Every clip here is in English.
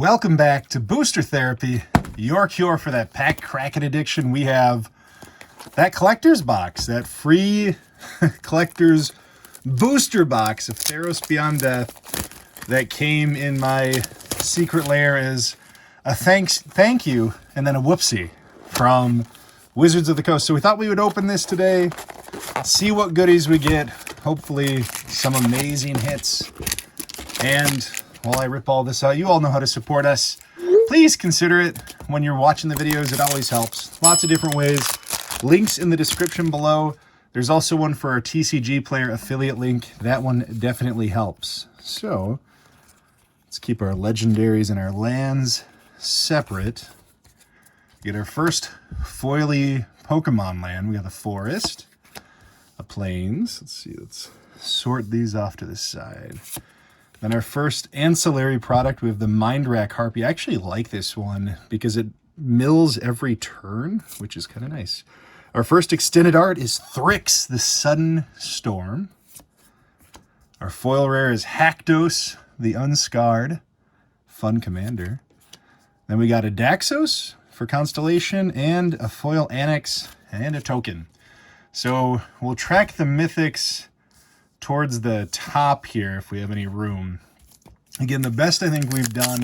Welcome back to Booster Therapy, your cure for that pack cracking addiction. We have that collector's box, that free collector's booster box of Theros Beyond Death that came in my secret lair as a thank you, and then a whoopsie from Wizards of the Coast. So we thought we would open this today, see what goodies we get, hopefully some amazing hits. And while I rip all this out, you all know how to support us. Please consider it when you're watching the videos. It always helps. Lots of different ways. Links in the description below. There's also one for our TCG player affiliate link. That one definitely helps. So let's keep our legendaries and our lands separate. Get our first foily Pokemon land. We got the forest, a plains. Let's see, let's sort these off to the side. Then our first ancillary product, we have the Mind Rack Harpy. I actually like this one because it mills every turn, which is kind of nice. Our first extended art is Thrix, the Sudden Storm. Our foil rare is Haktos, the Unscarred. Fun commander. Then we got a Daxos for Constellation and a foil Annex and a token. So we'll track the mythics towards the top here if we have any room. Again, the best I think we've done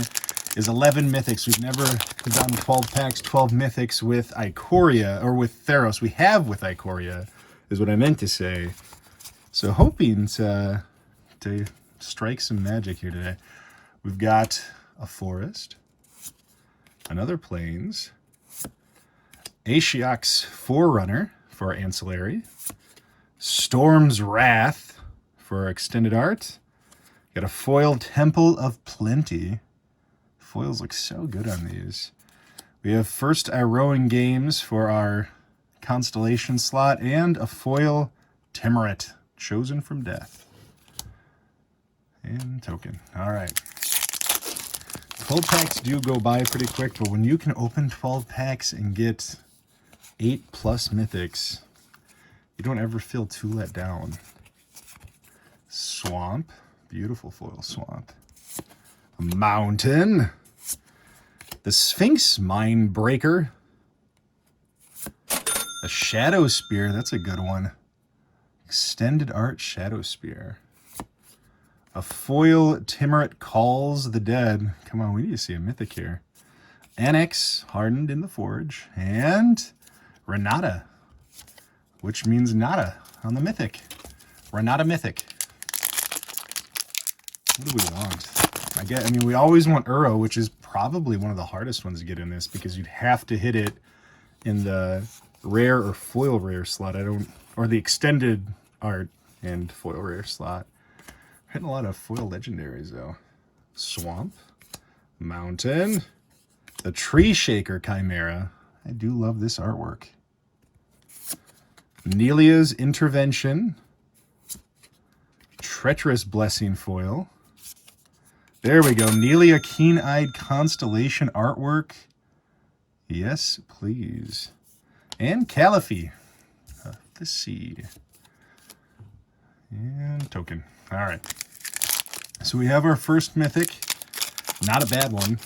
is 11 mythics. We've never done 12 packs, 12 mythics with Ikoria, or with Theros. We have with Ikoria, is what I meant to say. So hoping to strike some magic here today. We've got a forest, another plains, Ashiok's Forerunner for our ancillary, Storm's Wrath for our extended art. Got a foil Temple of Plenty. Foils look so good on these. We have first Iroan Games for our Constellation slot and a foil Timurit, Chosen from Death. And token. All right. 12 packs do go by pretty quick, but when you can open 12 packs and get 8+ mythics, you don't ever feel too let down. Swamp. Beautiful foil swamp. A mountain. The Sphinx Mindbreaker. A Shadow Spear. That's a good one. Extended Art Shadow Spear. A foil Timurit Calls the Dead. Come on, we need to see a mythic here. Annex, Hardened in the Forge. And Renata, which means nada on the mythic. Renata Mythic. What do we want? I mean, we always want Uro, which is probably one of the hardest ones to get in this because you'd have to hit it in the rare or foil rare slot. Or the extended art and foil rare slot. We're hitting a lot of foil legendaries though. Swamp, mountain, the Tree Shaker Chimera. I do love this artwork. Nelia's Intervention, Treacherous Blessing foil. There we go. Nelia Keen-Eyed Constellation artwork. Yes, please. And Caliphie of the Sea. And token. All right. So we have our first mythic. Not a bad one.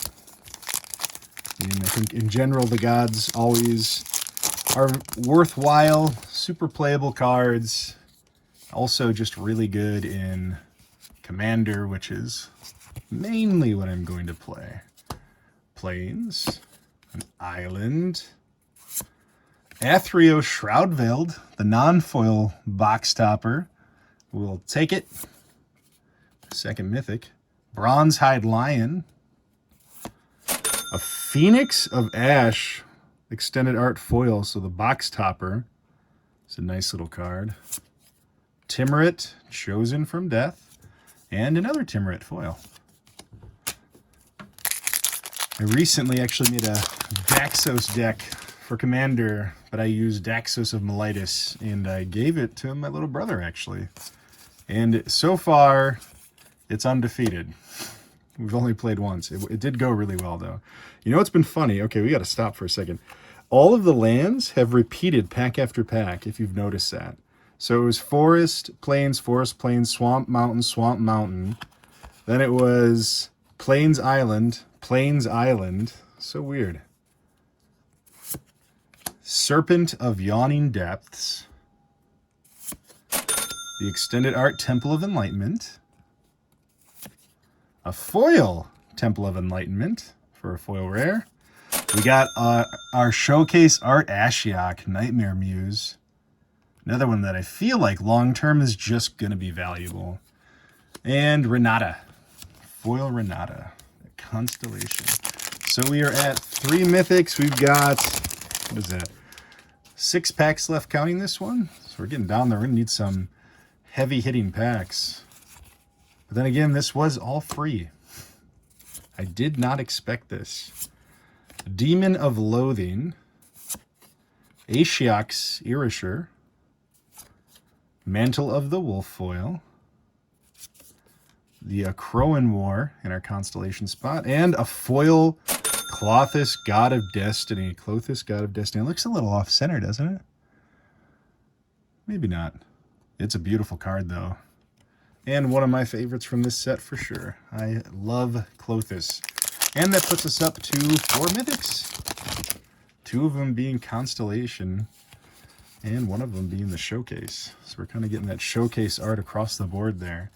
And I think in general the gods always are worthwhile, super playable cards. Also just really good in Commander, which is mainly what I'm going to play. Plains, an island, Athrio Shroudveiled, the non-foil box topper. We'll take it. Second mythic. Bronzehide Lion. A Phoenix of Ash extended art foil, so the box topper. It's a nice little card. Timurit, Chosen from Death, and another Timurit foil. I recently actually made a Daxos deck for Commander, but I used Daxos of Melitus, and I gave it to my little brother, actually. And so far, it's undefeated. We've only played once. It did go really well, though. You know what's been funny? Okay, we got to stop for a second. All of the lands have repeated pack after pack, if you've noticed that. So it was forest, plains, swamp, mountain. Then it was Plains Island. Plains Island. So weird. Serpent of Yawning Depths. The Extended Art Temple of Enlightenment. A foil Temple of Enlightenment for a foil rare. We got our Showcase Art Ashiok Nightmare Muse. Another one that I feel like long-term is just going to be valuable. And Renata. Foil Renata. Constellation. So we are at 3 mythics. We've got, what is that? 6 packs left counting this one. So we're getting down there. We're going to need some heavy-hitting packs. But then again, this was all free. I did not expect this. Demon of Loathing. Ashiok's Irisher. Mantle of the Wolf Foil. The Crowan War in our constellation spot. And a foil Clothis God of Destiny. Clothis God of Destiny. It looks a little off-center, doesn't it? Maybe not. It's a beautiful card, though. And one of my favorites from this set for sure. I love Clothis. And that puts us up to 4 mythics. 2 of them being Constellation. And one of them being the Showcase. So we're kind of getting that Showcase art across the board there.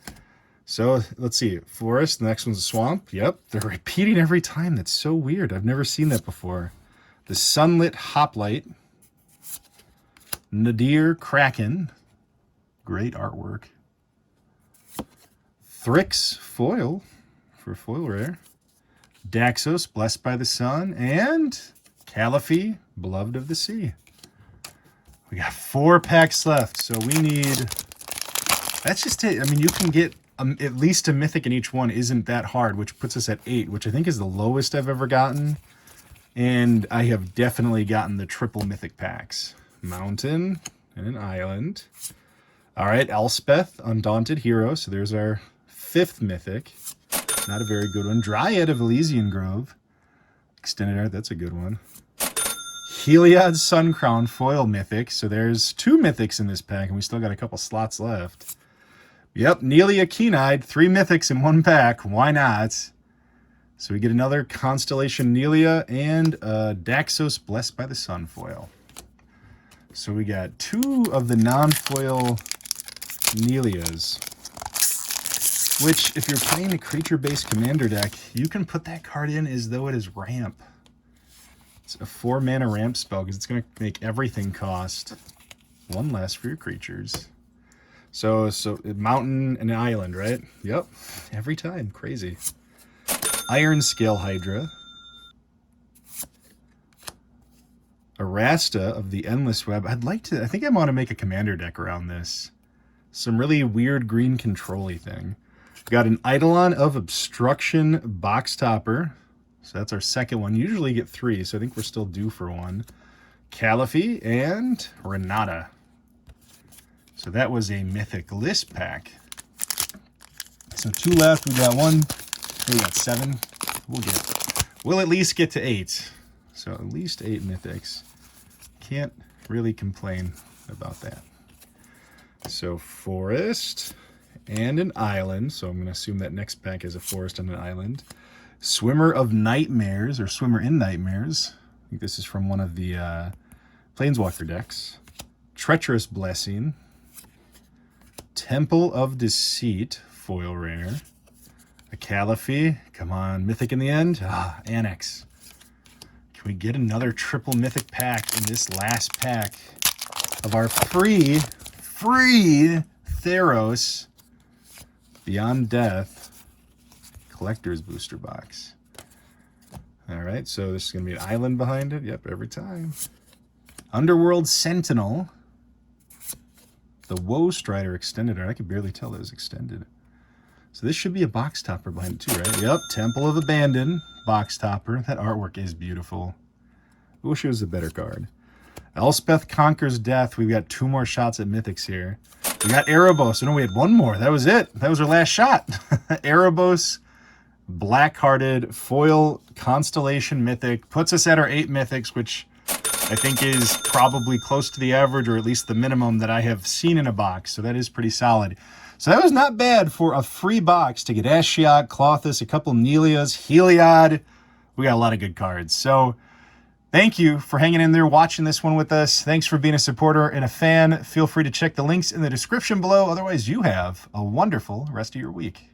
So let's see. Forest. The next one's a Swamp. Yep. They're repeating every time. That's so weird. I've never seen that before. The Sunlit Hoplite. Nadir Kraken. Great artwork. Thrix Foil for foil rare. Daxos, Blessed by the Sun. And Caliphie, Beloved of the Sea. We got 4 packs left, so we need... That's just it. I mean, you can get at least a mythic in each one. Isn't that hard, which puts us at 8, which I think is the lowest I've ever gotten. And I have definitely gotten the triple mythic packs. Mountain and an Island. All right, Elspeth, Undaunted Hero. So there's our 5th mythic. Not a very good one. Dryad of Elysian Grove. Extended Art, that's a good one. Heliod's Suncrown Foil Mythic. So there's 2 mythics in this pack, and we still got a couple slots left. Yep, Nelia Keen-Eyed. 3 mythics in 1 pack. Why not? So we get another Constellation Nelia and Daxos, Blessed by the Sun foil. So we got 2 of the non-foil Nelias. Which, if you're playing a creature-based commander deck, you can put that card in as though it is ramp. It's a 4-mana ramp spell, because it's going to make everything cost 1 less for your creatures. So mountain and an island, right? Yep, every time. Crazy. Iron Scale Hydra. Arasta of the Endless Web. I think I want to make a commander deck around this. Some really weird green control-y thing. We got an Eidolon of Obstruction box topper. So that's our second one. Usually you get 3, so I think we're still due for 1. Caliphie and Renata. So that was a mythic list pack. So 2 left. We got 1. We got 7. We'll at least get to 8. So at least 8 mythics. Can't really complain about that. So Forest and an Island. So I'm going to assume that next pack is a Forest and an Island. Swimmer of Nightmares, or Swimmer in Nightmares. I think this is from one of the Planeswalker decks. Treacherous Blessing. Temple of Deceit, foil rare. A Caliphie. Come on, mythic in the end. Annex. Can we get another triple mythic pack in this last pack of our free Theros Beyond Death collector's booster box? All right, so this is going to be an island behind it. Yep, every time. Underworld Sentinel. The Woe Strider extended art. I could barely tell it was extended. So this should be a box topper behind it too, right? Yep, Temple of Abandon box topper. That artwork is beautiful. I wish it was a better card. Elspeth Conquers Death. We've got 2 more shots at mythics here. We got Erebos. No, we had 1 more. That was it. That was our last shot. Erebos, Black-Hearted, foil Constellation mythic. Puts us at our 8 mythics, which I think is probably close to the average, or at least the minimum that I have seen in a box. So that is pretty solid. So that was not bad for a free box to get Ashiok, Klothys, a couple Nelias, Heliod. We got a lot of good cards. So thank you for hanging in there, watching this one with us. Thanks for being a supporter and a fan. Feel free to check the links in the description below. Otherwise, you have a wonderful rest of your week.